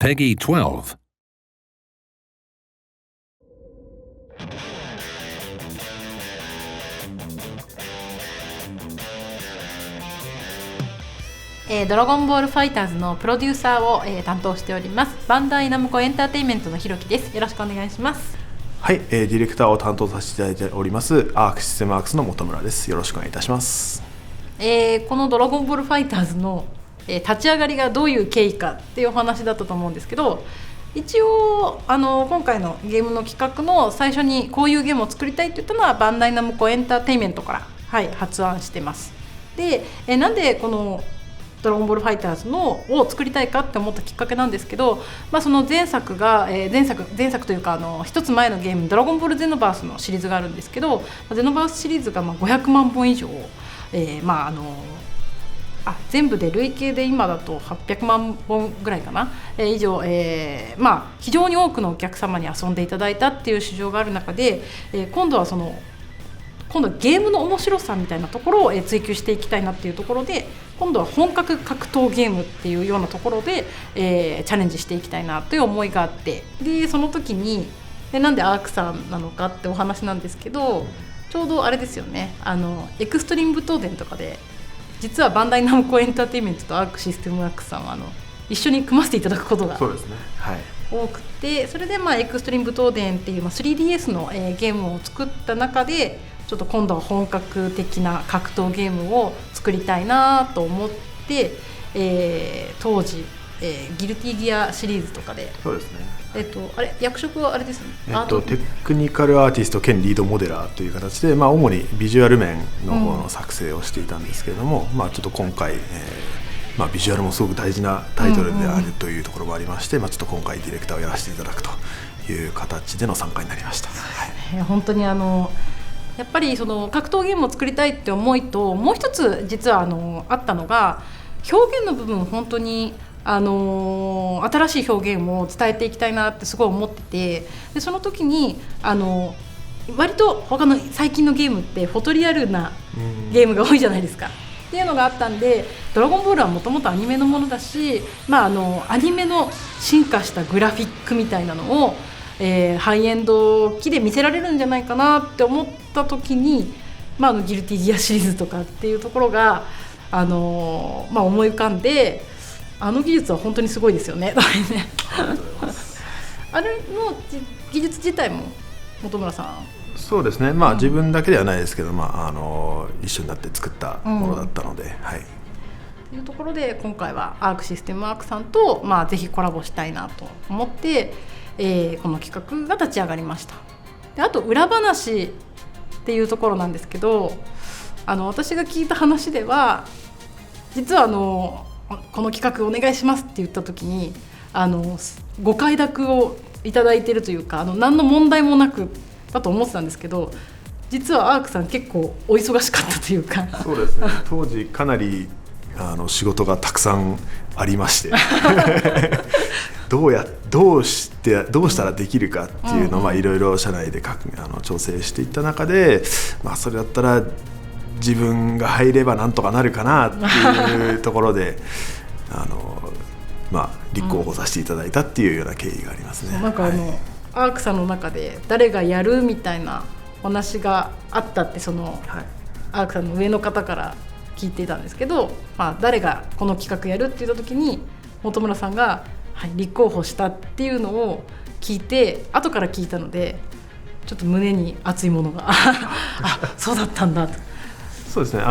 Peggy 12. ドラゴンボールファイターズのプロデューサーを、担当しておりますバンダイナムコエンターテインメントのひろきです。よろしくお願いします。はい、ディレクターを担当させていただいておりますアークシステムワークスの本村です。よろしくお願いいたします。このドラゴンボールファイターズの、立ち上がりがどういう経緯かっていうお話だったと思うんですけど、一応今回のゲームの企画の最初にこういうゲームを作りたいって言ったのはバンダイナムコエンターテインメントから、発案してます。で、なんでこのドラゴンボールファイターズのを作りたいかって思ったきっかけなんですけど、その前作が、前作というか一つ前のゲームドラゴンボールゼノバースのシリーズがあるんですけど、ゼノバースシリーズが500万本以上、全部で累計で今だと800万本ぐらいかな、以上、非常に多くのお客様に遊んでいただいたっていう市場がある中で、今度はゲームの面白さみたいなところを追求していきたいなっていうところで、今度は本格格闘ゲームっていうようなところで、チャレンジしていきたいなという思いがあって、でその時になんでアークさんなのかってお話なんですけど、ちょうどあれですよね、エクストリーム武闘伝とかで実はバンダイナムコエンターテインメントとアークシステムワークスさんは一緒に組ませていただくことがそうですね、多くて、それでエクストリーム武闘伝っていう、3DS の、ゲームを作った中でちょっと今度は本格的な格闘ゲームを作りたいなと思って、当時、ギルティギアシリーズとかで、そうですね、役職はあれですね、テクニカルアーティスト兼リードモデラーという形で、主にビジュアル面の方の作成をしていたんですけれども、ちょっと今回、ビジュアルもすごく大事なタイトルであるというところもありまして、ちょっと今回ディレクターをやらせていただくという形での参加になりました。本当にやっぱりその格闘ゲームを作りたいって思いと、もう一つ実はあったのが表現の部分、本当に新しい表現を伝えていきたいなってすごい思ってて、でその時に割と他の最近のゲームってフォトリアルなゲームが多いじゃないですかっていうのがあったんで、ドラゴンボールはもともとアニメのものだし、アニメの進化したグラフィックみたいなのを、ハイエンド機で見せられるんじゃないかなって思った時に、ギルティギアシリーズとかっていうところが、思い浮かんで、技術は本当にすごいですよねあれの技術自体も本村さん。そうですね、自分だけではないですけど、一緒になって作ったものだったので、というところで今回はアークシステムワークさんと、ぜひコラボしたいなと思って、この企画が立ち上がりました。であと裏話っていうところなんですけど、私が聞いた話では、実はこの企画お願いしますって言った時にご快諾をいただいているというか、何の問題もなくだと思ってたんですけど、実はアークさん結構お忙しかったというか。そうですね、当時かなり仕事がたくさんありましてどうしたらできるかっていうのをいろいろ社内で調整していった中で、それだったら自分が入ればなんとかなるかなっていうところで立候補させていただいたっていうような経緯がありますね。アークさんの中で誰がやるみたいなお話があったって、アークさんの上の方から聞いていたんですけど、誰がこの企画やるって言った時に本村さんが、立候補したっていうのを聞いて、後から聞いたのでちょっと胸に熱いものがそうだったんだと。そうですね、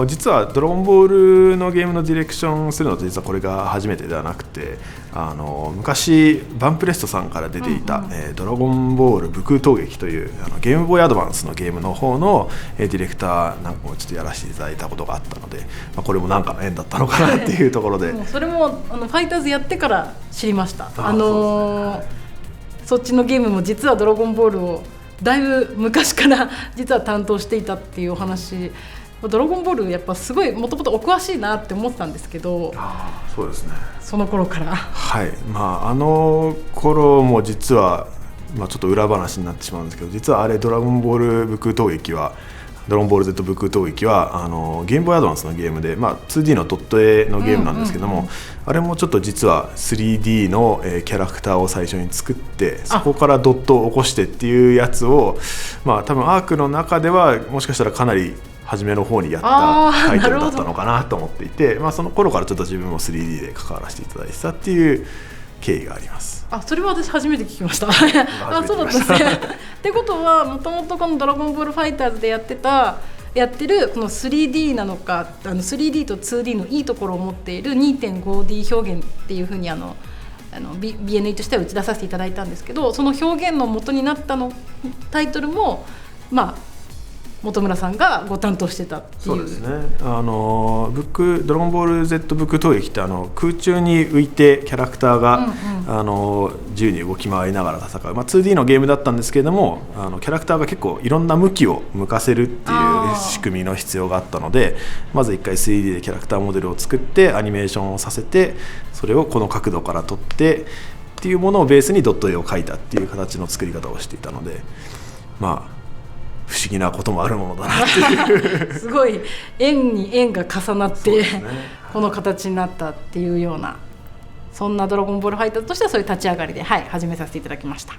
実はドラゴンボールのゲームのディレクションするのって実はこれが初めてではなくて、昔バンプレストさんから出ていた、ドラゴンボール武空闘撃というゲームボーイアドバンスのゲームの方の、ディレクターなんかをちょっとやらせていただいたことがあったので、これも何かの縁だったのかなっていうところでそれもファイターズやってから知りました。そっちのゲームも実はドラゴンボールをだいぶ昔から実は担当していたっていうお話。ドラゴンボールやっぱすごいもともとお詳しいなって思ってたんですけど。そうですね、その頃から頃も実は、ちょっと裏話になってしまうんですけど、実はあれドラゴンボール武空闘撃はドラゴンボール Z 武空闘撃はゲームボーイアドバンスのゲームで、2D のドット絵のゲームなんですけども、あれもちょっと実は 3D の、キャラクターを最初に作ってそこからドットを起こしてっていうやつを、多分アークの中ではもしかしたらかなり初めの方にやったタイトルだったのかなと思っていて、その頃からちょっと自分も 3D で関わらせていただいてたっていう経緯があります。それは私初めて聞きました。そうだったんですね。ってことはもともとこのドラゴンボールファイターズでやってるこの 3D なのか3D と 2D のいいところを持っている 2.5D 表現っていうふうにBNE としては打ち出させていただいたんですけど、その表現の元になったタイトルも本村さんがご担当してたっていう。そうですね。ドラゴンボール Z 武空闘撃って空中に浮いてキャラクターが、自由に動き回りながら戦う、2D のゲームだったんですけれどもキャラクターが結構いろんな向きを向かせるっていう仕組みの必要があったので、まず1回 3D でキャラクターモデルを作ってアニメーションをさせてそれをこの角度から撮ってっていうものをベースにドット絵を描いたっていう形の作り方をしていたので、不思議なこともあるものだなっていうすごい円に円が重なって、この形になったっていうような、そんなドラゴンボールファイターズとしてはそういう立ち上がりで、始めさせていただきました。